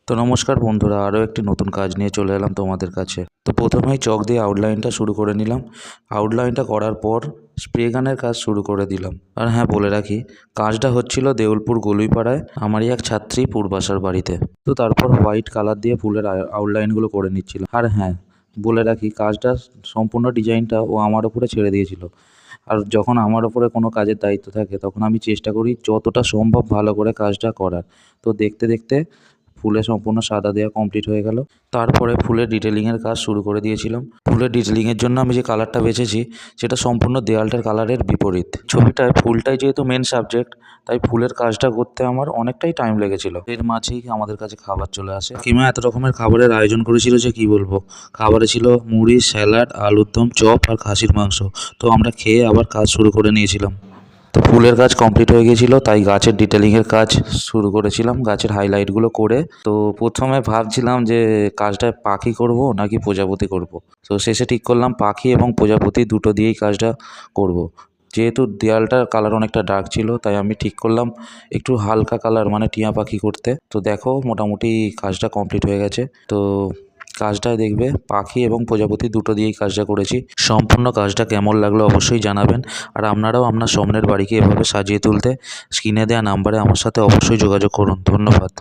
তো নমস্কার বন্ধুরা, আরও একটি নতুন কাজ নিয়ে চলে এলাম তোমাদের কাছে। তো প্রথমেই চক দিয়ে আউটলাইনটা শুরু করে নিলাম। আউটলাইনটা করার পর স্প্রে গানের কাজ শুরু করে দিলাম। আর হ্যাঁ, বলে রাখি, কাজটা হচ্ছিল দেউলপুর গলুইপাড়ায় আমারই এক ছাত্রী পূর্বাশার বাড়িতে। তো তারপর হোয়াইট কালার দিয়ে ফুলের আউটলাইনগুলো করে নিচ্ছিলাম। আর হ্যাঁ, বলে রাখি, কাজটা সম্পূর্ণ ডিজাইনটা ও আমার উপরে ছেড়ে দিয়েছিল। আর যখন আমার ওপরে কোনো কাজের দায়িত্ব থাকে তখন আমি চেষ্টা করি যতটা সম্ভব ভালো করে কাজটা করার। তো দেখতে দেখতে ফুলে সম্পূর্ণ সাদা দেওয়া কমপ্লিট হয়ে গেল। তারপরে ফুলের ডিটেলিংয়ের কাজ শুরু করে দিয়েছিলাম। ফুলের ডিটেলিংয়ের জন্য আমি যে কালারটা বেছেছি সেটা সম্পূর্ণ দেওয়ালটার কালারের বিপরীত। ছবিটায় ফুলটাই যেহেতু মেন সাবজেক্ট, তাই ফুলের কাজটা করতে আমার অনেকটাই টাইম লেগেছিল। এর মাঝেই আমাদের কাছে খাবার চলে আসে। কিমা এত রকমের খাবারের আয়োজন করেছিল যে কি বলবো। খাবারে ছিল মুড়ি, স্যালাড, আলুর দম, চপ আর খাসির মাংস। তো আমরা খেয়ে আবার কাজ শুরু করে নিয়েছিলাম। তো ফুলের কাজ কমপ্লিট হয়ে গিয়েছিল, তাই গাছের ডিটেলিংয়ের কাজ শুরু করেছিলাম, গাছের হাইলাইটগুলো করে। তো প্রথমে ভাবছিলাম যে কাজটা পাখি করব নাকি প্রজাপতি করব। তো শেষে ঠিক করলাম পাখি এবং প্রজাপতি দুটো দিয়েই কাজটা করব। যেহেতু দেয়ালটার কালার অনেকটা ডার্ক ছিল, তাই আমি ঠিক করলাম একটু হালকা কালার মানে টিয়া পাখি করতে। তো দেখো, মোটামুটি কাজটা কমপ্লিট হয়ে গেছে। তো কাজটায় দেখবে পাখি এবং প্রজাপতি দুটো দিয়েই কাজটা করেছি। সম্পূর্ণ কাজটা কেমন লাগলো অবশ্যই জানাবেন। আর আপনারাও আপনার স্বপ্নের বাড়িকে এভাবে সাজিয়ে তুলতে স্ক্রিনে দেওয়া নাম্বারে আমার সাথে অবশ্যই যোগাযোগ করুন। ধন্যবাদ।